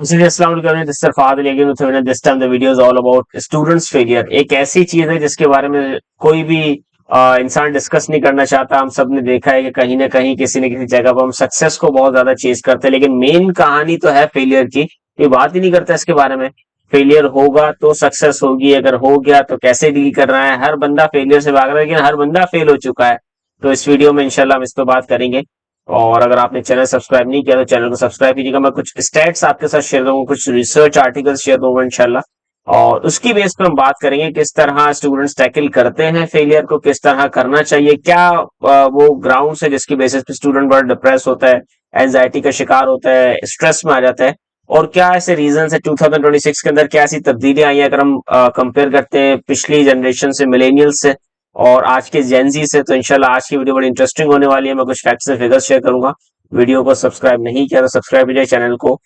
This time the video is all about students failure. एक ऐसी चीज है जिसके बारे में कोई भी इंसान डिस्कस नहीं करना चाहता। हम सब ने देखा है कि कहीं ना कहीं किसी न किसी जगह पर हम सक्सेस को बहुत ज्यादा चेज करते हैं, लेकिन मेन कहानी तो है फेलियर की। ये बात ही नहीं करता इसके बारे में। फेलियर होगा तो सक्सेस होगी, अगर हो गया तो कैसे डील कर रहा है। हर बंदा फेलियर से भाग रहा है, लेकिन हर बंदा फेल हो चुका है। तो इस वीडियो में इंशाल्लाह हम इस पर बात करेंगे। और अगर आपने चैनल सब्सक्राइब नहीं किया तो चैनल को सब्सक्राइब कीजिएगा। मैं कुछ स्टैट्स आपके साथ शेयर करूंगा, कुछ रिसर्च आर्टिकल्स शेयर करूंगा इंशाल्लाह, और उसकी बेस पर हम बात करेंगे किस तरह स्टूडेंट्स टैकल करते हैं फेलियर को, किस तरह करना चाहिए, क्या वो ग्राउंड है जिसकी बेसिस पे स्टूडेंट बड़ा डिप्रेस होता है, एंजाइटी का शिकार होता है, स्ट्रेस में आ जाता है। और क्या ऐसे रीजन है 2026 के अंदर, क्या ऐसी तब्दीली आई है अगर हम कंपेयर करते हैं पिछली जनरेशन से, मिलेनियल्स से और आज के जेनजी से। तो इंशाल्लाह आज की वीडियो बड़ी इंटरेस्टिंग होने वाली है। मैं कुछ फैक्ट्स एंड फिगर्स शेयर करूंगा। वीडियो को सब्सक्राइब नहीं किया तो सब्सक्राइब कीजिए, चैनल को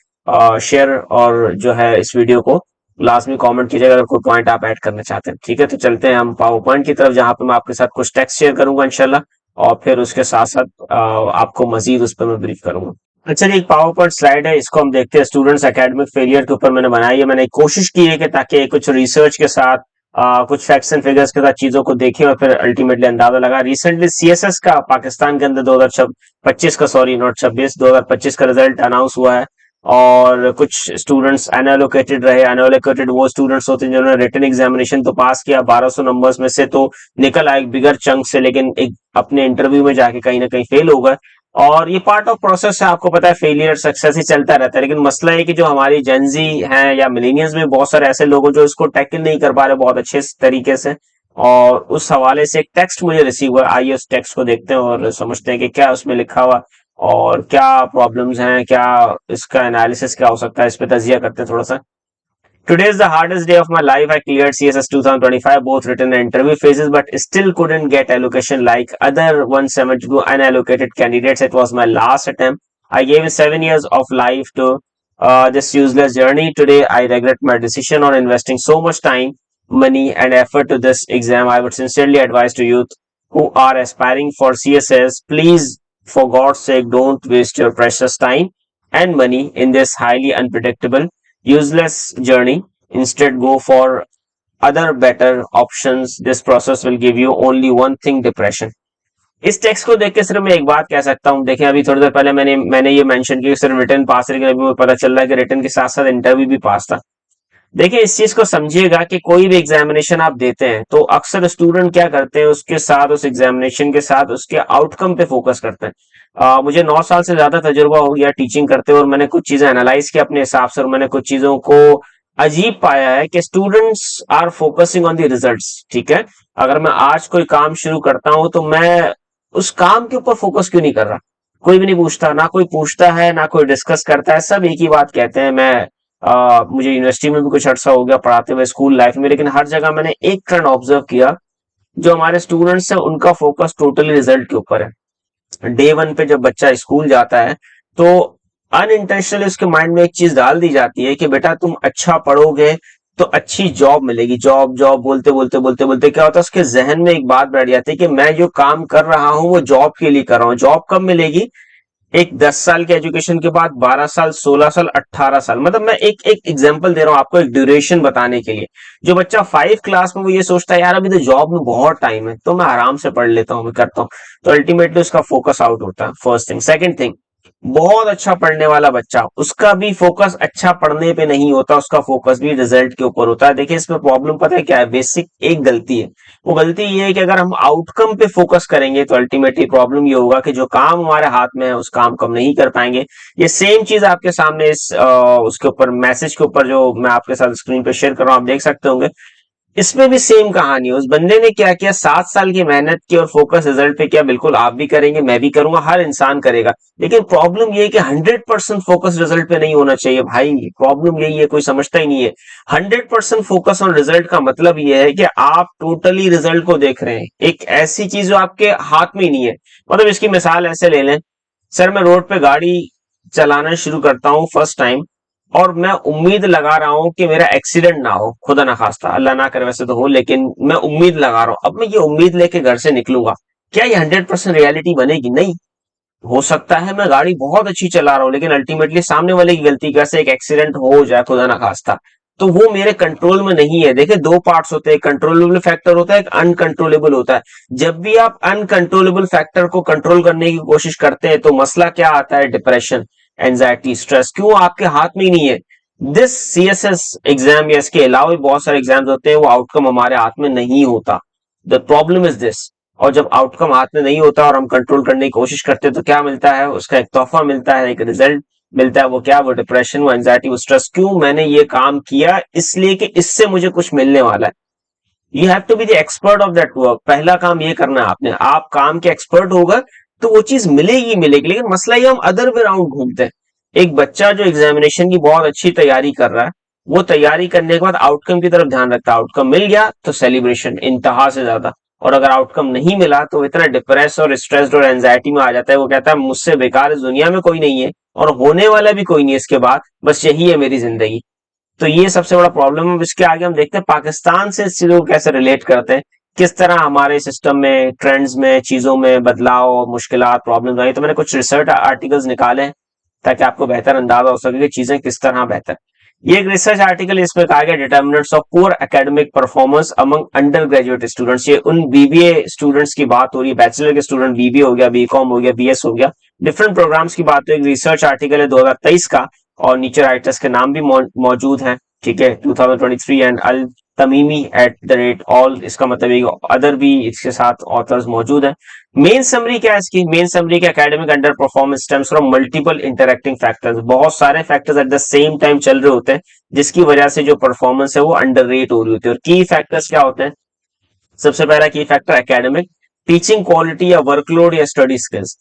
शेयर, और जो है इस वीडियो को लास्ट में कमेंट कीजिएगा अगर कोई पॉइंट आप ऐड करना चाहते हैं। ठीक है, तो चलते हैं हम पावर पॉइंट की तरफ, जहां पे मैं आपके साथ कुछ टेक्स्ट शेयर करूंगा इंशाल्लाह, और फिर उसके साथ साथ आपको मजीद उस पर मैं ब्रीफ करूंगा। अच्छा जी, एक पावर पॉइंट स्लाइड है, इसको हम देखते हैं। स्टूडेंट्स एकेडमिक फेलियर के ऊपर मैंने बनाई है। मैंने कोशिश की है कि ताकि कुछ रिसर्च के साथ कुछ फैक्ट्स एंड फिगर्स के साथ चीजों को देखें और फिर अल्टीमेटली अंदाजा लगा। रिसेंटली सीएसएस का पाकिस्तान के अंदर 2025 का, सॉरी नॉट 26, 2025 का रिजल्ट अनाउंस हुआ है। और कुछ स्टूडेंट्स अनएलोकेटेड रहे। अनएलोकेटेड वो स्टूडेंट्स होते हैं जिन्होंने रिटन एग्जामिनेशन तो पास किया, 1200 नंबर्स में से तो निकल आए बिगर चंक से, लेकिन एक अपने इंटरव्यू में जाके कहीं ना कहीं फेल हो गए। और ये पार्ट ऑफ प्रोसेस है, आपको पता है फेलियर सक्सेस ही चलता रहता है। लेकिन मसला है कि जो हमारी जेंजी हैं या मिलेनियल्स में बहुत सारे ऐसे लोग हैं जो इसको टैकल नहीं कर पा रहे बहुत अच्छे तरीके से। और उस हवाले से एक टेक्स्ट मुझे रिसीव हुआ। आइए उस टेक्स्ट को देखते हैं और समझते हैं कि क्या उसमें लिखा हुआ और क्या प्रॉब्लम्स हैं, क्या इसका एनालिसिस क्या हो सकता है। इस पे तजिया करते हैं थोड़ा सा। Today is the hardest day of my life. I cleared CSS 2025, both written and interview phases, but still couldn't get allocation like other 172 unallocated candidates. It was my last attempt. I gave 7 years of life to this useless journey. Today, I regret my decision on investing so much time, money, and effort to this exam. I would sincerely advise to youth who are aspiring for CSS, please, for God's sake, don't waste your precious time and money in this highly unpredictable useless journey. Instead, go for other better options. This process will give you only one thing, depression. इस text को देख के सिर्फ मैं एक बात कह सकता हूँ। देखिए, अभी थोड़ी देर पहले मैंने ये मेंशन किया सिर्फ रिटन पास, लेकिन अभी मुझे पता चल रहा है कि रिटन के साथ साथ इंटरव्यू भी पास था। देखिए, इस चीज को समझिएगा कि कोई भी एग्जामिनेशन आप देते हैं तो अक्सर स्टूडेंट क्या करते हैं, उसके साथ, उस एग्जामिनेशन के साथ उसके आउटकम पे फोकस करते हैं। मुझे 9 साल से ज्यादा तजुर्बा हो गया टीचिंग करते हुए, और मैंने कुछ चीजें एनालाइज की अपने हिसाब से, और मैंने कुछ चीजों को अजीब पाया है कि students are focusing on the results. ठीक है, अगर मैं आज कोई काम शुरू करता हूं तो मैं उस काम के ऊपर फोकस क्यों नहीं कर रहा। कोई भी नहीं पूछता, ना कोई पूछता है, ना कोई डिस्कस करता है। सब एक ही बात कहते हैं। मुझे यूनिवर्सिटी में भी कुछ अर्सा हो गया पढ़ाते हुए, स्कूल लाइफ में, लेकिन हर जगह मैंने एक ट्रेंड ऑब्जर्व किया। जो हमारे स्टूडेंट्स हैं उनका फोकस टोटली रिजल्ट के ऊपर है। डे वन पे जब बच्चा स्कूल जाता है तो अनइंटेंशनली उसके माइंड में एक चीज डाल दी जाती है कि बेटा तुम अच्छा पढ़ोगे तो अच्छी जॉब मिलेगी। जॉब जॉब बोलते बोलते बोलते बोलते क्या होता है, उसके जहन में एक बात बैठ जाती है कि मैं जो काम कर रहा हूं वो जॉब के लिए कर रहा हूं। जॉब कब मिलेगी? एक 10 साल के एजुकेशन के बाद, 12 साल, 16 साल, 18 साल। मतलब मैं एक एक एग्जांपल दे रहा हूं आपको, एक ड्यूरेशन बताने के लिए। जो बच्चा 5 क्लास में वो ये सोचता है यार अभी तो जॉब में बहुत टाइम है तो मैं आराम से पढ़ लेता हूं, मैं करता हूं, तो अल्टीमेटली उसका फोकस आउट होता है। First thing. सेकंड थिंग, बहुत अच्छा पढ़ने वाला बच्चा, उसका भी फोकस अच्छा पढ़ने पे नहीं होता, उसका फोकस भी रिजल्ट के ऊपर होता है। देखिए, इसमें प्रॉब्लम पता है क्या है? बेसिक एक गलती है। वो गलती ये है कि अगर हम आउटकम पे फोकस करेंगे तो अल्टीमेटली प्रॉब्लम ये होगा कि जो काम हमारे हाथ में है उस काम को हम नहीं कर पाएंगे। ये सेम चीज आपके सामने उसके ऊपर, मैसेज के ऊपर जो मैं आपके साथ स्क्रीन पे शेयर कर रहा हूं, आप देख सकते होंगे। इसमें भी सेम कहानी है। उस बंदे ने क्या किया, 7 साल की मेहनत की और फोकस रिजल्ट पे किया। बिल्कुल आप भी करेंगे, मैं भी करूंगा, हर इंसान करेगा। लेकिन प्रॉब्लम ये है कि 100% फोकस रिजल्ट पे नहीं होना चाहिए भाई। प्रॉब्लम यही है, कोई समझता ही नहीं है। 100% फोकस ऑन रिजल्ट का मतलब ये है कि आप टोटली रिजल्ट को देख रहे हैं, एक ऐसी चीज जो आपके हाथ में ही नहीं है। मतलब इसकी मिसाल ऐसे ले लें, सर मैं रोड पे गाड़ी चलाना शुरू करता हूं फर्स्ट टाइम, और मैं उम्मीद लगा रहा हूं कि मेरा एक्सीडेंट ना हो, खुदा ना खास्ता, अल्लाह ना करे वैसे तो हो, लेकिन मैं उम्मीद लगा रहा हूं। अब मैं ये उम्मीद लेके घर से निकलूंगा, क्या ये 100% रियलिटी बनेगी? नहीं। हो सकता है मैं गाड़ी बहुत अच्छी चला रहा हूँ, लेकिन अल्टीमेटली सामने वाले की गलती की वजह से एक एक्सीडेंट हो जाए, खुदा ना खास्ता, तो वो मेरे कंट्रोल में नहीं है। देखिए, दो पार्ट्स होते हैं, कंट्रोलेबल फैक्टर होता है, एक अनकंट्रोलेबल होता है। जब भी आप अनकंट्रोलेबल फैक्टर को कंट्रोल करने की कोशिश करते हैं तो मसला क्या आता है? Depression, anxiety, stress. क्यों? आपके हाथ में ही नहीं है। दिस सीएसएस एग्जाम या इसके अलावा भी बहुत सारे एग्जाम्स होते हैं, वो आउटकम हमारे हाथ में नहीं होता। The problem is this. और जब आउटकम हाथ में नहीं होता और हम कंट्रोल करने की कोशिश करते हैं तो क्या मिलता है? उसका एक तोहफा मिलता है, एक रिजल्ट मिलता है। वो क्या? वो डिप्रेशन, वो एंजाइटी, वो स्ट्रेस। क्यों? मैंने ये काम किया इसलिए कि इससे मुझे कुछ मिलने वाला है। You have to be the expert of that work. पहला काम ये करना है आपने। आप काम के एक्सपर्ट होगा तो वो चीज मिलेगी मिलेगी, लेकिन मसला ये हम अदर वे राउंड घूमते हैं। एक बच्चा जो एग्जामिनेशन की बहुत अच्छी तैयारी कर रहा है, वो तैयारी करने के बाद आउटकम की तरफ ध्यान रखता है। आउटकम मिल गया तो सेलिब्रेशन इंतहा से ज्यादा, और अगर आउटकम नहीं मिला तो इतना डिप्रेस और स्ट्रेस्ड और एंजाइटी में आ जाता है। वो कहता है मुझसे बेकार इस दुनिया में कोई नहीं है और होने वाला भी कोई नहीं है इसके बाद, बस यही है मेरी जिंदगी। तो ये सबसे बड़ा प्रॉब्लम है। इसके आगे हम देखते हैं पाकिस्तान से इस चीजों को कैसे रिलेट करते हैं, किस तरह हमारे सिस्टम में, ट्रेंड्स में, चीजों में बदलाव और मुश्किलात, प्रॉब्लम आई। तो मैंने कुछ रिसर्च आर्टिकल्स निकाले हैं ताकि आपको बेहतर अंदाजा हो सके कि चीजें किस तरह बेहतर। ये एक रिसर्च आर्टिकल, इसमें कहा गया determinants of poor academic performance among under graduate students. ये उन बीबीए स्टूडेंट्स की बात हो रही है, बैचलर के स्टूडेंट, बीबीए हो गया, बीकॉम हो गया, बीएस हो गया, डिफरेंट प्रोग्राम्स की बात हो। एक रिसर्च आर्टिकल है 2023 का, और नीचे राइटर्स के नाम भी मौजूद हैं। ठीक है, 2023 and Al Tamimi at the rate all, इसका मतलब अदर भी इसके साथ ऑथर्स मौजूद हैं। मेन समरी क्या है इसकी? मेन समरी का academic under performance stems from multiple interacting factors. बहुत सारे factors at the same time चल रहे होते हैं, जिसकी वजह से जो परफॉर्मेंस है वो अंडर रेट हो रही होती है। और की फैक्टर्स क्या होते हैं? सबसे पहला की फैक्टर एकेडमिक, टीचिंग क्वालिटी या वर्कलोड या स्टडी स्किल्स।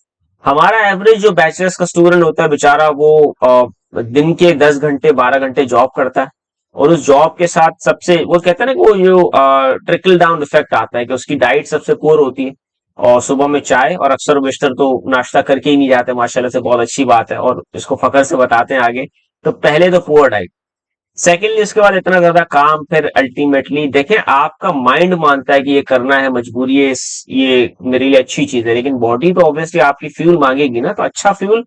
हमारा एवरेज जो बैचलर्स का स्टूडेंट होता है बेचारा, वो दिन के 10 घंटे 12 घंटे जॉब करता है, और उस जॉब के साथ सबसे, वो कहते हैं ना कि वो जो ट्रिकल डाउन इफेक्ट आता है कि उसकी डाइट सबसे पुअर होती है, और सुबह में चाय, और अक्सर बेशतर तो नाश्ता करके ही नहीं जाते, माशाल्लाह से, बहुत अच्छी बात है और इसको फखर से बताते हैं आगे। तो पहले तो पुअर डाइट, सेकेंडली उसके बाद इतना ज्यादा काम, फिर अल्टीमेटली देखें आपका माइंड मानता है कि ये करना है, मजबूरी है, ये मेरे लिए अच्छी चीज है, लेकिन बॉडी तो ऑब्वियसली आपकी फ्यूल मांगेगी ना। तो अच्छा फ्यूल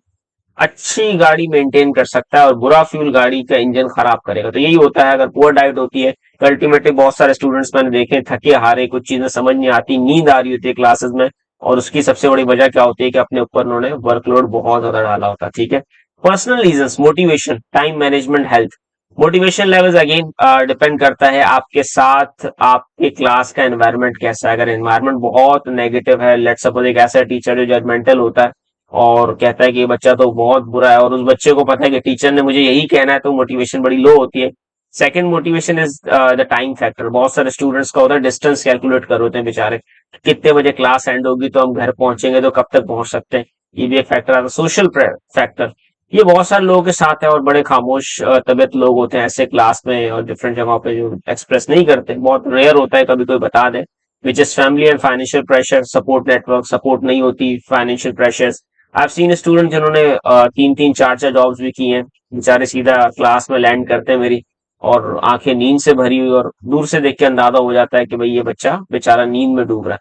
अच्छी गाड़ी मेंटेन कर सकता है, और बुरा फ्यूल गाड़ी का इंजन खराब करेगा। तो यही होता है अगर पुअर डाइट होती है तो अल्टीमेटली बहुत सारे स्टूडेंट्स मैंने देखे थके हारे, कुछ चीजें समझ नहीं आती, नींद आ रही होती है क्लासेस में, और उसकी सबसे बड़ी वजह क्या होती है कि अपने ऊपर उन्होंने वर्कलोड बहुत ज्यादा डाला होता है। ठीक है, personal reasons, motivation, time management, health. Motivation levels again depend करता है आपके साथ आपके क्लास का एनवायरनमेंट कैसा है। अगर एनवायरनमेंट बहुत नेगेटिव है, लेट्स सपोज एक ऐसा टीचर जो जजमेंटल होता है और कहता है कि ये बच्चा तो बहुत बुरा है, और उस बच्चे को पता है कि टीचर ने मुझे यही कहना है, तो मोटिवेशन बड़ी लो होती है। Second motivation is the time factor. बहुत सारे स्टूडेंट्स का होता है डिस्टेंस कैलकुलेट कर होते हैं बेचारे, कितने बजे क्लास एंड होगी तो हम घर पहुंचेंगे, तो कब तक पहुंच सकते हैं, ये भी एक फैक्टर आता है। सोशल फैक्टर, ये बहुत सारे लोगों के साथ है, और बड़े खामोश तबियत लोग होते हैं ऐसे क्लास में और डिफरेंट जगहों पे, जो एक्सप्रेस नहीं करते, बहुत रेयर होता है कभी कोई बता दे। Which is family and financial pressure, support network, support नहीं होती, financial pressures. I seen student जिन्होंने 3-3 4-4 जॉब्स भी की हैं, बेचारे सीधा क्लास में लैंड करते हैं मेरी, और आंखें नींद से भरी हुई, और दूर से देख के अंदाजा हो जाता है कि भाई ये बच्चा बेचारा नींद में डूब रहा है।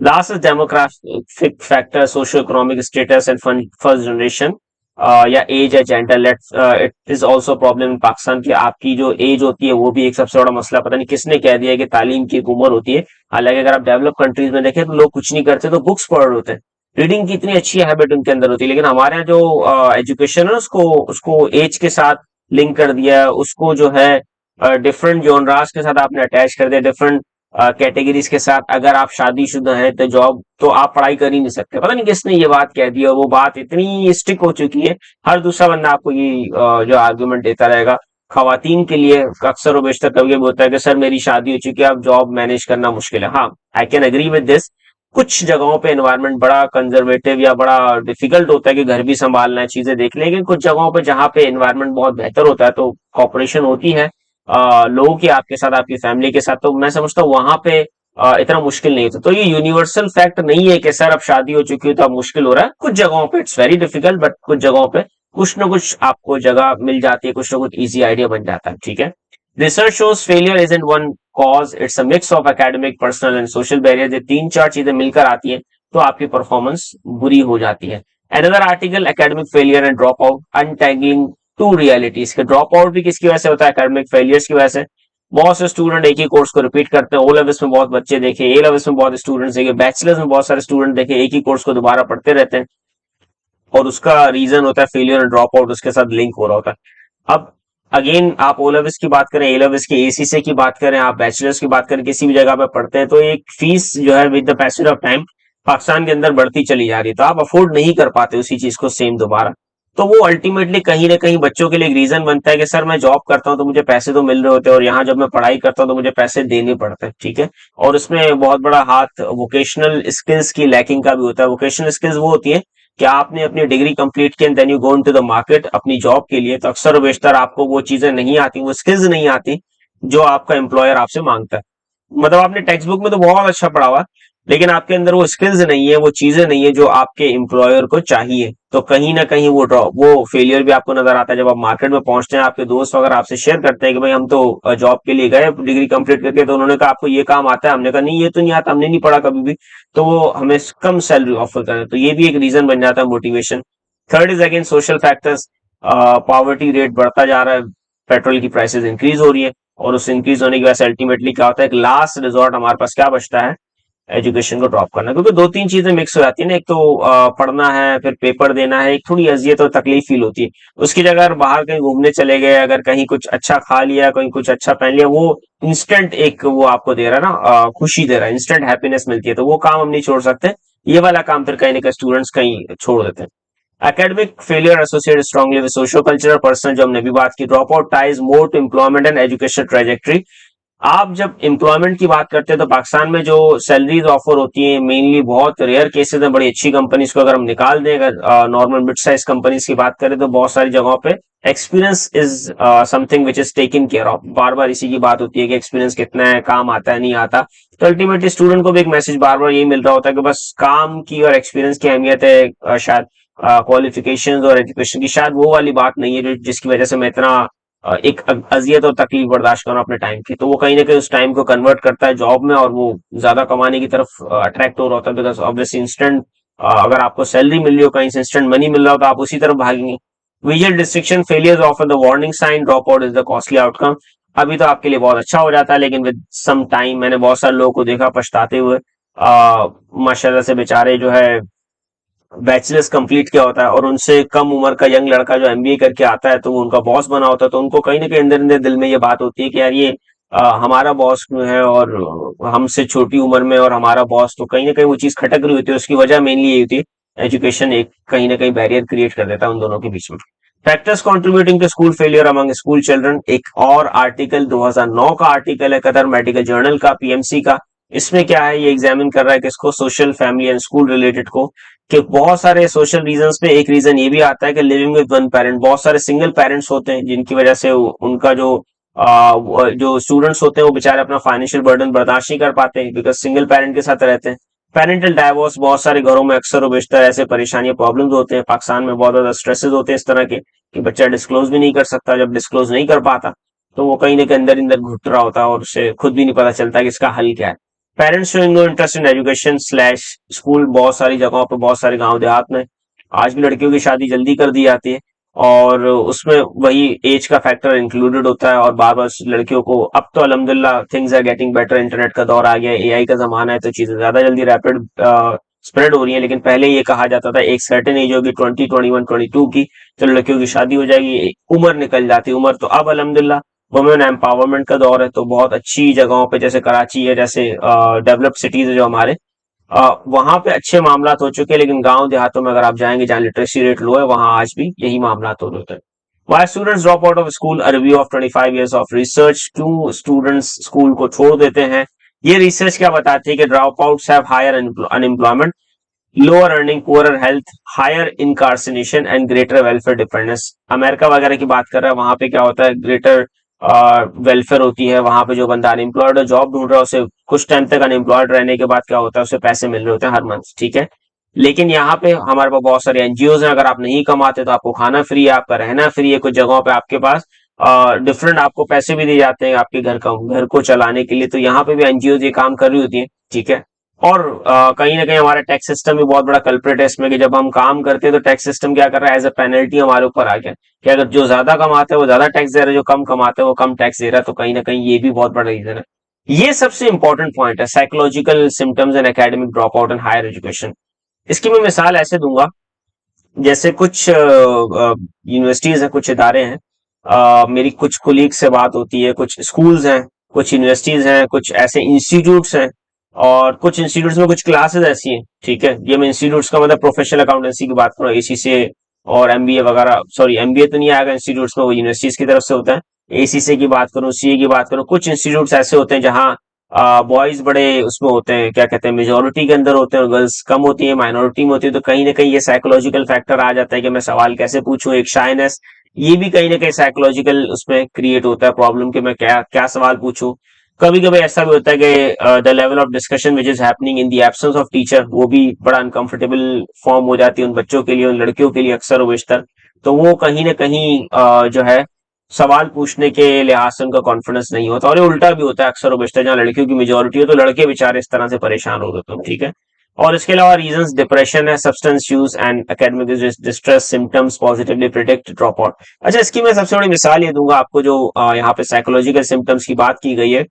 Last is demographic factor, socio economic status and first generation, या एज या gender. Let it is also problem in Pakistan की आपकी जो एज होती है वो भी एक सबसे बड़ा मसला। पता नहीं किसने कह दिया कि तालीम की एक उम्र होती है, हालांकि अगर आप डेवलप कंट्रीज में देखें तो लोग कुछ नहीं करते तो बुक्स पढ़ रहे होते हैं, रीडिंग की इतनी अच्छी हैबिट उनके अंदर होती है। लेकिन हमारे यहाँ जो एजुकेशन है उसको उसको एज के साथ लिंक कर दिया है, उसको जो है डिफरेंट जोनरास के साथ आपने अटैच कर दिया, डिफरेंट कैटेगरीज के साथ। अगर आप शादीशुदा हैं तो जॉब तो आप पढ़ाई कर ही नहीं सकते। पता नहीं किसने ये बात कह दी, और वो बात इतनी स्टिक हो चुकी है, हर दूसरा बंदा आपको ये जो आर्गुमेंट देता रहेगा। खवातीन के लिए अक्सर और बेशतर कभी कभी होता है कि सर मेरी शादी हो चुकी है, अब जॉब मैनेज करना मुश्किल है। हाँ, I can agree with this. कुछ जगहों पे एनवायरनमेंट बड़ा कंजर्वेटिव या बड़ा डिफिकल्ट होता है कि घर भी संभालना है, चीजें देख लेकिन कुछ जगहों पे जहाँ पे एनवायरनमेंट बहुत बेहतर होता है तो कॉपरेशन होती है लोगों की आपके साथ, आपकी फैमिली के साथ। तो मैं समझता हूँ वहां पे इतना मुश्किल नहीं होता। तो ये यूनिवर्सल फैक्ट नहीं है कि सर अब शादी हो चुकी है तो अब मुश्किल हो रहा है। कुछ जगहों पे इट्स वेरी डिफिकल्ट, बट कुछ जगहों पे कुछ ना कुछ आपको जगह मिल जाती है, कुछ ना कुछ इजी आइडिया बन जाता है। ठीक है, research shows failure isn't one cause, it's a mix of academic, personal and social barrier. ये 3-4 चीजें मिलकर आती हैं तो आपकी परफॉर्मेंस बुरी हो जाती है। Another article, academic failure and drop out untangling two realities. के ड्रॉप आउट भी किसकी वजह से होता है? एकेडमिक फेलियर्स की वजह से। बहुत से स्टूडेंट एक ही कोर्स को रिपीट करते हैं। ओ लेवल्स में बहुत बच्चे देखे, ए लेवल्स में बहुत स्टूडेंट्स देखे, बैचलर्स में बहुत सारे स्टूडेंट देखे एक ही कोर्स को दोबारा पढ़ते रहते हैं, और उसका रीजन होता है फेलियर एंड ड्रॉप आउट, उसके साथ लिंक हो रहा होता है। अब अगेन आप ओ लेवल्स की बात करें, ए लेवल्स की, एसीसी की बात करें, आप बैचलर्स की बात करें, किसी भी जगह पे पढ़ते हैं, तो एक फीस जो है with the passage of time Pakistan के अंदर बढ़ती चली जा रही है, तो आप अफोर्ड नहीं कर पाते उसी चीज को सेम दोबारा। तो वो अल्टीमेटली कहीं ना कहीं बच्चों के लिए एक रीजन बनता है कि सर मैं जॉब करता हूं तो मुझे पैसे तो मिल रहे होते हैं, और यहाँ जब मैं पढ़ाई करता हूं तो मुझे पैसे देने पड़ते हैं, ठीक है। और उसमें बहुत बड़ा हाथ वोकेशनल स्किल्स की लैकिंग का भी होता है। वोकेशनल स्किल्स वो होती है कि आपने अपनी डिग्री कंप्लीट की and then you go into the market अपनी जॉब के लिए, तो अक्सर बेशतर आपको वो चीजें नहीं आती, वो स्किल्स नहीं आती जो आपका एम्प्लॉयर आपसे मांगता है। मतलब आपने टेक्स्ट बुक में तो बहुत अच्छा पढ़ा हुआ, लेकिन आपके अंदर वो स्किल्स नहीं है, वो चीजें नहीं है जो आपके एम्प्लॉयर को चाहिए, तो कहीं ना कहीं वो फेलियर भी आपको नजर आता है। जब आप मार्केट में पहुंचते हैं, आपके दोस्त वगैरह आपसे शेयर करते हैं कि भाई हम तो जॉब के लिए गए डिग्री कंप्लीट करके, तो उन्होंने कहा आपको ये काम आता है, हमने कहा नहीं ये तो नहीं आता, हमने नहीं पढ़ा कभी भी, तो वो हमें कम सैलरी ऑफर करें, तो ये भी एक रीजन बन जाता है motivation. Third is again social factors. Poverty rate बढ़ता जा रहा है, पेट्रोल की प्राइसेस इंक्रीज हो रही है, और उस इंक्रीज होने की वजह से अल्टीमेटली क्या होता है, एक लास्ट रिजॉर्ट हमारे पास क्या बचता है, एजुकेशन को ड्रॉप करना। क्योंकि दो तीन चीजें मिक्स हो जाती है ना, एक तो पढ़ना है, फिर पेपर देना है, एक थोड़ी अजियत और तकलीफ फील होती है। उसकी जगह अगर बाहर कहीं घूमने चले गए, अगर कहीं कुछ अच्छा खा लिया, कहीं कुछ अच्छा पहन लिया, वो इंस्टेंट एक वो आपको दे रहा है ना, खुशी दे रहा है, इंस्टेंट हैप्पीनेस मिलती है, तो वो काम हम नहीं छोड़ सकते। ये वाला काम फिर कहीं ना कहीं स्टूडेंट्स कहीं छोड़ देते हैं। Academic failure associated strongly with socio cultural person, जो हमने भी बात की। Drop out ties more to employment and education trajectory. आप जब एम्प्लॉयमेंट की बात करते हैं तो पाकिस्तान में जो सैलरीज ऑफर होती हैं मेनली बहुत रेयर केसेस में बड़ी अच्छी कंपनीज को अगर हम निकाल दें, अगर नॉर्मल मिड साइज कंपनीज की बात करें, तो बहुत सारी जगहों पे experience is something which is taken care of. बार बार इसी की बात होती है कि एक्सपीरियंस कितना है, काम आता है नहीं आता, तो अल्टीमेटली स्टूडेंट को भी एक मैसेज बार बार यही मिल रहा होता है कि बस काम की और एक्सपीरियंस की अहमियत है, शायद क्वालिफिकेशंस और एजुकेशन की शायद वो वाली बात नहीं है जिसकी वजह से मैं इतना एक अजियत और तकलीफ बर्दाश्त करना अपने टाइम की। तो वो कहीं ना कहीं उस टाइम को कन्वर्ट करता है जॉब में, और वो ज्यादा कमाने की तरफ अट्रैक्ट हो रहा होता है, बिकॉज ऑब्वियसली इंस्टेंट अगर आपको सैलरी मिल रही हो, कहीं से इंस्टेंट मनी मिल रहा हो, तो आप उसी तरफ भागेंगे। Visual distraction failure offer the warning sign, drop out is the costly outcome. अभी तो आपके लिए बहुत अच्छा हो जाता है, लेकिन विद सम टाइम मैंने बहुत सारे लोगों को देखा पछताते हुए। माशाल्लाह से बेचारे जो है बैचलर्स कंप्लीट किया होता है, और उनसे कम उम्र का यंग लड़का जो एमबीए करके आता है तो वो उनका बॉस बना होता है, तो उनको कहीं ना कहीं अंदर अंदर दिल में ये बात होती है कि यार ये हमारा बॉस है, और हमसे छोटी उम्र में और हमारा बॉस, तो कहीं ना कहीं वो चीज खटक रही होती है। उसकी वजह मेनली ये होती है एजुकेशन एक कहीं ना कहीं बैरियर क्रिएट कर देता है उन दोनों के बीच में। Factors contributing to school failure among school children, एक और आर्टिकल 2009 का आर्टिकल है कतर मेडिकल जर्नल का, पीएमसी का। इसमें क्या है, ये एग्जामिन कर रहा है किसको, social family and school related को, कि बहुत सारे सोशल रीजंस पे एक रीजन ये भी आता है कि लिविंग विद वन पेरेंट, बहुत सारे सिंगल पेरेंट्स होते हैं जिनकी वजह से उनका जो स्टूडेंट्स होते हैं वो बेचारे अपना फाइनेंशियल बर्डन बर्दाश्त नहीं कर पाते, बिकॉज सिंगल पेरेंट के साथ रहते हैं। पेरेंटल डाइवोर्स, बहुत सारे घरों में अक्सर और बेशतर ऐसे परेशानियां प्रॉब्लम्स होते हैं। पाकिस्तान में बहुत ज्यादा स्ट्रेसेस होते हैं इस तरह के कि बच्चा डिस्क्लोज भी नहीं कर सकता, जब डिस्क्लोज नहीं कर पाता तो वो कहीं ना कहीं अंदर अंदर घुट रहा होता है, और उसे खुद भी नहीं पता चलता कि इसका हल क्या है। Parents showing no interest in education slash school, बहुत सारी जगहों पर, बहुत सारे गांव देहात में आज भी लड़कियों की शादी जल्दी कर दी जाती है, और उसमें वही एज का फैक्टर इंक्लूडेड होता है, और बार बार लड़कियों को, अब तो अल्हम्दुलिल्लाह things are getting better, internet का दौर आ गया है, एआई का जमाना है, तो चीजें ज्यादा जल्दी रैपिड स्प्रेड हो रही है। लेकिन पहले ये कहा जाता था एक सर्टेन एज होगी 20, 21, 22 की, तो लड़कियों की शादी हो जाएगी, उम्र निकल जाती उम्र। तो अब अल्हम्दुलिल्लाह वुमेन एम्पावरमेंट का दौर है, तो बहुत अच्छी जगहों पे जैसे कराची है, जैसे डेवलप्ड सिटीज है जो हमारे, वहां पे अच्छे मामला हो चुके हैं। लेकिन गांव देहातों में अगर आप जाएंगे जहां लिटरेसी रेट लो है, वहां आज भी यही मामला हो रहे हैं। Why students drop out of school? A review of 25 years of research. क्यों स्टूडेंट्स स्कूल को छोड़ देते हैं? ये रिसर्च क्या बताती है कि drop outs have higher unemployment, lower earning, poor health, higher incarceration and greater welfare dependence. America वगैरह की बात कर रहा है, वहां पे क्या होता है, ग्रेटर वेलफेयर होती है। वहां पे जो बंदा अनएम्प्लॉयड है, जॉब ढूंढ रहा है, उसे कुछ टाइम तक अनएम्प्लॉयड रहने के बाद क्या होता है, उसे पैसे मिल रहे होते हैं हर मंथ, ठीक है। लेकिन यहाँ पे हमारे पास बहुत सारे एनजीओ हैं, अगर आप नहीं कमाते तो आपको खाना फ्री है, आपका रहना फ्री है, कुछ जगहों पे आपके पास डिफरेंट आपको पैसे भी दिए जाते हैं आपके घर को चलाने के लिए। तो यहाँ पे भी एनजीओ ये काम कर रही होती है, ठीक है। और कहीं ना कहीं हमारा टैक्स सिस्टम भी बहुत बड़ा कल्प्रिट है इसमें, कि जब हम काम करते हैं तो टैक्स सिस्टम क्या कर रहा है, एज अ पेनल्टी हमारे ऊपर आ गया कि अगर जो ज्यादा कमाते हैं वो ज्यादा टैक्स दे रहा है, जो कम कमाते हैं वो कम टैक्स दे रहा है। तो कहीं ना कहीं ये भी बहुत बड़ा रीजन है। ये सबसे इंपॉर्टेंट पॉइंट है, psychological symptoms and academic drop out in higher education. इसकी मैं मिसाल ऐसे दूंगा, जैसे कुछ यूनिवर्सिटीज हैं, कुछ इदारे हैं, मेरी कुछ कोलीग से बात होती है, कुछ स्कूल्स हैं, कुछ यूनिवर्सिटीज हैं, कुछ ऐसे इंस्टीट्यूट्स हैं, और कुछ इंस्टीट्यूट्स में कुछ क्लासेस ऐसी हैं। ठीक है, ये मैं इंस्टीट्यूट्स का मतलब प्रोफेशनल अकाउंटेंसी की बात करूँ, एसी से और एमबीए वगैरह, सॉरी एमबीए तो नहीं आएगा इंस्टीट्यूट्स में, वो यूनिवर्सिटीज की तरफ से होता है। एसी से की बात करूँ, सीए की बात करूँ, कुछ इंस्टीट्यूट्स ऐसे होते हैं जहाँ बॉयज बड़े उसमें होते हैं, क्या कहते हैं, मेजोरिटी के अंदर होते हैं, और गर्ल्स कम होती है, माइनॉरिटी में होती है। तो कहीं ना कहीं ये साइकोलॉजिकल फैक्टर आ जाता है कि मैं सवाल कैसे पूछूं, एक शाइनेस, ये भी कहीं ना कहीं साइकोलॉजिकल उसमें क्रिएट होता है प्रॉब्लम, कि मैं क्या क्या सवाल पूछूं। कभी कभी ऐसा भी होता है कि the level of discussion which is happening in the absence of teacher, वो भी बड़ा अनकंफर्टेबल फॉर्म हो जाती है उन बच्चों के लिए, उन लड़कियों के लिए अक्सर और बेशतर। तो वो कहीं ना कहीं जो है सवाल पूछने के लिहाज से उनका कॉन्फिडेंस नहीं होता, और ये उल्टा भी होता है अक्सर और बेशतर, जहाँ लड़कियों की मेजोरिटी हो तो लड़के बेचारे इस तरह से परेशान हो गए। ठीक है। और इसके अलावा रीजंस डिप्रेशन है, substance use and academic distress symptoms positively predict drop out. अच्छा, इसकी मैं सबसे बड़ी मिसाल ये दूंगा आपको, जो यहाँ पे साइकोलॉजिकल सिम्टम्स की बात की गई है।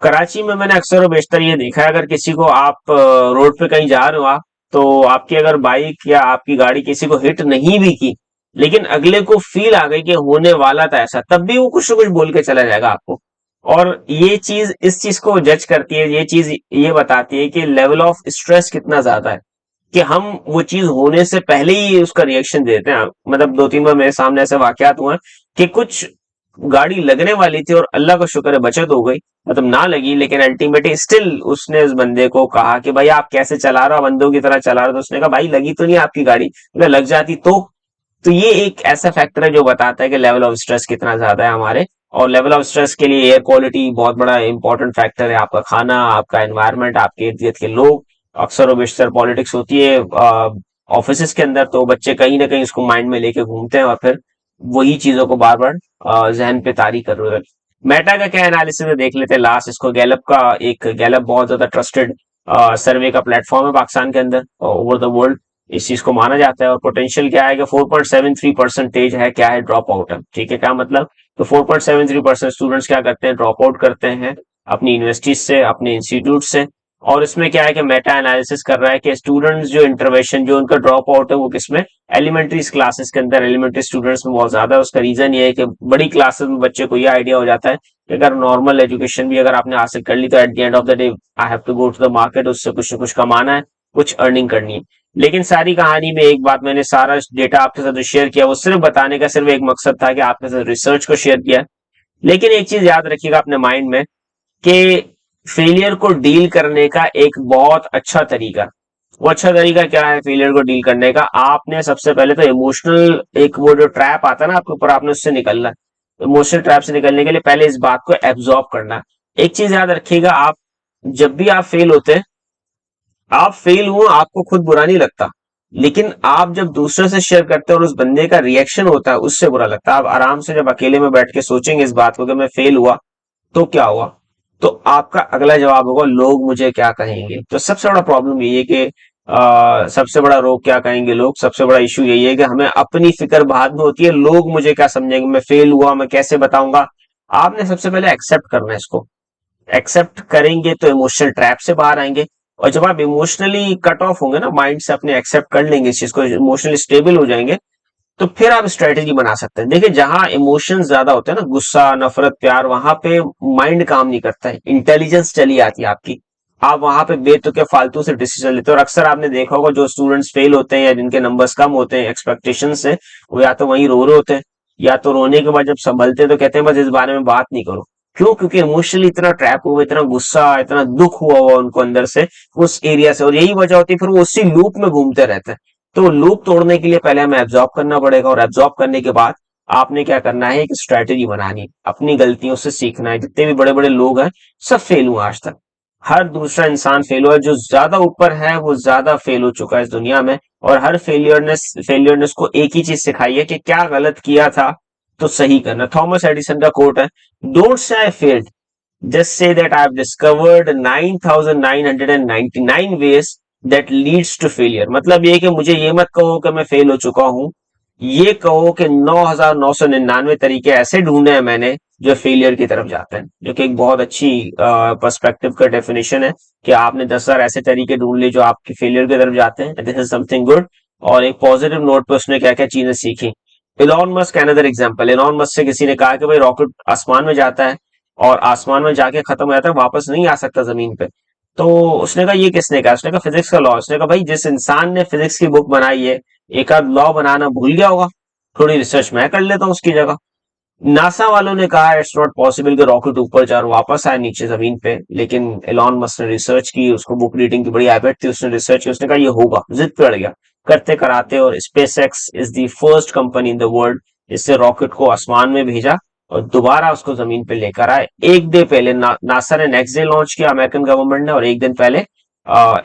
कराची में मैंने अक्सर और बेशतर ये देखा है, अगर किसी को आप रोड पे कहीं जा रहे हो आप, तो आपकी अगर बाइक या आपकी गाड़ी किसी को हिट नहीं भी की, लेकिन अगले को फील आ गई कि होने वाला था ऐसा, तब भी वो कुछ ना कुछ बोल के चला जाएगा आपको। और ये चीज, इस चीज को जज करती है, ये चीज ये बताती है कि लेवल ऑफ स्ट्रेस कितना ज्यादा है, कि हम वो चीज होने से पहले ही उसका रिएक्शन देते हैं। मतलब 2-3 बार मेरे सामने ऐसे वाकयात हुए हैं कि कुछ गाड़ी लगने वाली थी और अल्लाह का शुक्र है बचत हो गई, मतलब ना लगी, लेकिन अल्टीमेटली स्टिल उसने उस बंदे को कहा कि भाई आप कैसे चला रहे हो, बंदों की तरह चला रहे हो। तो उसने कहा भाई लगी तो नहीं आपकी गाड़ी, अगर लग जाती तो ये एक ऐसा फैक्टर है जो बताता है कि लेवल ऑफ स्ट्रेस कितना ज्यादा है हमारे। और लेवल ऑफ स्ट्रेस के लिए एयर क्वालिटी बहुत बड़ा इंपॉर्टेंट फैक्टर है, आपका खाना, आपका एनवायरनमेंट, आपके इर्द गिर्द के लोग। अक्सर और बेशतर पॉलिटिक्स होती है ऑफिस के अंदर, तो बच्चे कहीं ना कहीं उसको माइंड में लेके घूमते हैं और फिर वही चीजों को बार बार जहन पे तारी कर रहे हैं। मेटा का क्या एनालिसिस है देख लेते हैं लास्ट, इसको गैलप का, एक गैलप बहुत ज्यादा ट्रस्टेड सर्वे का प्लेटफॉर्म है पाकिस्तान के अंदर, ओवर द वर्ल्ड इस चीज को माना जाता है। और पोटेंशियल क्या है कि 4.73% है, क्या है, ड्रॉप आउट है। ठीक है, क्या मतलब, तो 4.73% स्टूडेंट्स क्या करते हैं, ड्रॉप आउट करते हैं अपनी यूनिवर्सिटी से, अपने इंस्टीट्यूट से। और इसमें क्या है कि मेटा एनालिसिस कर रहा है कि स्टूडेंट्स जो इंटरवेंशन, जो उनका ड्रॉप आउट है, वो किसमें, एलिमेंट्री क्लासेस के अंदर, एलिमेंट्री स्टूडेंट्स में बहुत ज्यादा है। उसका रीजन ये है कि बड़ी क्लासेस में बच्चे को ये आइडिया हो जाता है कि अगर नॉर्मल एजुकेशन भी अगर आपने हासिल कर ली तो at the end of the day I have to go to the market, उससे कुछ ना कुछ कमाना है, कुछ अर्निंग करनी है। लेकिन सारी कहानी में एक बात, मैंने सारा डेटा आपके साथ जो शेयर किया वो सिर्फ बताने का सिर्फ एक मकसद था कि आपके साथ रिसर्च को शेयर किया। लेकिन एक चीज याद रखिएगा अपने माइंड में, कि फेलियर को डील करने का एक बहुत अच्छा तरीका, वो अच्छा तरीका क्या है फेलियर को डील करने का, आपने सबसे पहले तो इमोशनल, एक वो जो ट्रैप आता है ना आपके ऊपर, आपने उससे निकलना है। इमोशनल ट्रैप से निकलने के लिए पहले इस बात को एब्जॉर्ब करना है। एक चीज याद रखिएगा, आप जब भी आप फेल होते हैं, आप फेल हुए आपको खुद बुरा नहीं लगता, लेकिन आप जब दूसरे से शेयर करते हैं और उस बंदे का रिएक्शन होता है उससे बुरा लगता है। आप आराम से जब अकेले में बैठ के सोचेंगे इस बात को कि मैं फेल हुआ तो क्या हुआ, तो आपका अगला जवाब होगा लोग मुझे क्या कहेंगे। तो सबसे बड़ा प्रॉब्लम यही है कि सबसे बड़ा रोग क्या कहेंगे लोग, सबसे बड़ा इशू यही है कि हमें अपनी फिक्र बाद में होती है, लोग मुझे क्या समझेंगे, मैं फेल हुआ मैं कैसे बताऊंगा। आपने सबसे पहले एक्सेप्ट करना है इसको, एक्सेप्ट करेंगे तो इमोशनल ट्रैप से बाहर आएंगे। और जब आप इमोशनली कट ऑफ होंगे ना माइंड से, अपने एक्सेप्ट कर लेंगे इस चीज को, इमोशनली स्टेबल हो जाएंगे, तो फिर आप स्ट्रेटेजी बना सकते हैं। देखिए जहां इमोशंस ज्यादा होते हैं ना, गुस्सा, नफरत, प्यार, वहां पे माइंड काम नहीं करता है, इंटेलिजेंस चली आती है आपकी। आप वहां पे बेतुके फालतू से डिसीजन लेते हो। और अक्सर आपने देखा होगा जो स्टूडेंट्स फेल होते हैं या जिनके नंबर्स कम होते हैं एक्सपेक्टेशन से, वो या तो वहीं रो रहे होते हैं, या तो रोने के बाद जब संभलते हैं तो कहते हैं बस इस बारे में बात नहीं करो। क्यों? क्योंकि इमोशनली इतना ट्रैप हुआ, इतना गुस्सा, इतना दुख हुआ उनको अंदर से, उस एरिया से, और यही वजह होती है फिर वो उसी लूप में घूमते रहते हैं। तो लूप तोड़ने के लिए पहले हमें एब्जॉर्ब करना पड़ेगा, और एब्जॉर्ब करने के बाद आपने क्या करना है, एक स्ट्रेटेजी बनानी, अपनी गलतियों से सीखना है। जितने भी बड़े बड़े लोग हैं सब फेल हुए आज तक, हर दूसरा इंसान फेल हुआ है, जो ज्यादा ऊपर है वो ज्यादा फेल हो चुका है इस दुनिया में। और हर फेलियरनेस को एक ही चीज सिखाई है कि क्या गलत किया था तो सही करना। थॉमस एडिसन का कोट है, don't say I failed, just say that I have discovered 9999 ways that leads to failure. मतलब ये कि मुझे ये मत कहो कि मैं फेल हो चुका हूं, ये कहो कि 9999 तरीके ऐसे ढूंढे हैं मैंने जो फेलियर की तरफ जाते हैं, जो कि एक बहुत अच्छी पर्सपेक्टिव का डेफिनेशन है कि आपने 10,000 ऐसे तरीके ढूंढ लिए जो आपके फेलियर की तरफ जाते हैं। This is something good. और एक पॉजिटिव नोट पे उसने क्या क्या चीजें सीखी। Elon Musk another example. Elon Musk से किसी ने कहा कि भाई रॉकेट आसमान में जाता है और आसमान में जाके खत्म हो जाता है, वापस नहीं आ सकता जमीन पे। तो उसने कहा ये किसने कहा? उसने कहा फिजिक्स का लॉ। उसने कहा भाई जिस इंसान ने फिजिक्स की बुक बनाई है एक आध लॉ बनाना भूल गया होगा, थोड़ी रिसर्च मैं कर लेता हूँ उसकी जगह। नासा वालों ने कहा इट्स नॉट पॉसिबल कि रॉकेट ऊपर जाए और वापस आए नीचे जमीन पे, लेकिन एलॉन मस्क ने रिसर्च की, उसको बुक रीडिंग की बड़ी हैबिट थी, उसने रिसर्च की, उसने कहा ये होगा, जिद पे अड़ गया, करते कराते, और space x is the first company in the world जिससे रॉकेट को आसमान में भेजा और दोबारा उसको जमीन पे लेकर आए। एक डे पहले नासा ने नेक्स्ट डे लॉन्च किया अमेरिकन गवर्नमेंट ने, और एक दिन पहले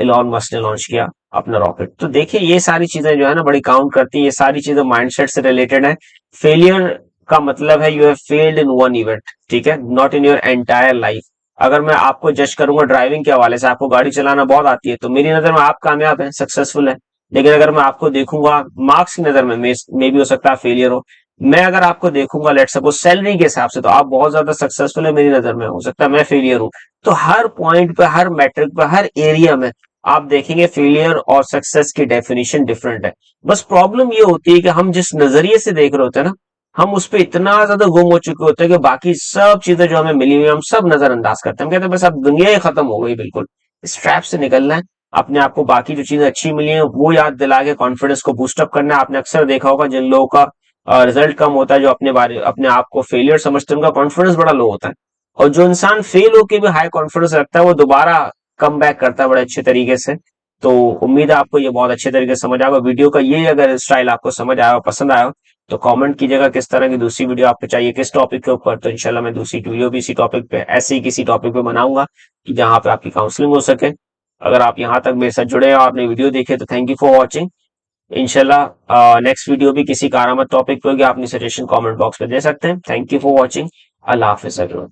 एलॉन मस्क ने लॉन्च किया अपना रॉकेट। तो देखिए ये सारी चीजें जो है ना बड़ी काउंट करती है, ये सारी चीजें माइंडसेट से रिलेटेड है। फेलियर का मतलब है you have failed in one event, ठीक है, not in your entire life. अगर मैं आपको जज करूंगा ड्राइविंग के हवाले से, आपको गाड़ी चलाना बहुत आती है, तो मेरी नजर में आप कामयाब हैं, सक्सेसफुल है। लेकिन अगर मैं आपको देखूंगा मार्क्स की नजर में, मे भी हो सकता है फेलियर हो। मैं अगर आपको देखूंगा लेट सपोज सैलरी के हिसाब से, तो आप बहुत ज्यादा सक्सेसफुल है मेरी नजर में, हो सकता है मैं फेलियर हूं। तो हर पॉइंट पे, हर मैट्रिक पे, हर एरिया में आप देखेंगे फेलियर और सक्सेस की डेफिनेशन डिफरेंट है। बस प्रॉब्लम ये होती है कि हम जिस नजरिए से देख रहे होते हैं ना, हम उस पर इतना ज्यादा गुम हो चुके होते हैं कि बाकी सब चीजें जो हमें मिली हुई हम सब नजरअंदाज करते हैं। हम कहते हैं बस अब दुनिया ही खत्म हो गई। बिल्कुल इस ट्रैप से निकलना है। अपने आप को बाकी जो चीजें अच्छी मिली हैं वो याद दिला के कॉन्फिडेंस को बूस्टअप करना है। आपने अक्सर देखा होगा जिन लोगों का रिजल्ट कम होता है, जो अपने आप को फेलियर समझते हैं, उनका कॉन्फिडेंस बड़ा लो होता है। और जो इंसान फेल होके भी हाई कॉन्फिडेंस रखता है वो दोबारा कम बैक करता है बड़े अच्छे तरीके से। तो उम्मीद है आपको ये बहुत अच्छे तरीके से समझ आएगा। वीडियो का ये अगर स्टाइल आपको समझ आया, पसंद आया, तो कमेंट कीजिएगा किस तरह की दूसरी वीडियो आपको चाहिए, किस टॉपिक के ऊपर। तो इंशाल्लाह मैं दूसरी वीडियो भी इसी टॉपिक पे, ऐसे ही किसी टॉपिक पे बनाऊंगा कि जहां पे आपकी काउंसलिंग हो सके। अगर आप यहाँ तक मेरे साथ जुड़े और आपने वीडियो देखे तो थैंक यू फॉर वॉचिंग। इंशाल्लाह नेक्स्ट वीडियो भी किसी कारामत टॉपिक पे होगी, आप अपनी सजेशन कमेंट बॉक्स पे दे सकते हैं। Thank you for watching. Allah Hafiz everyone.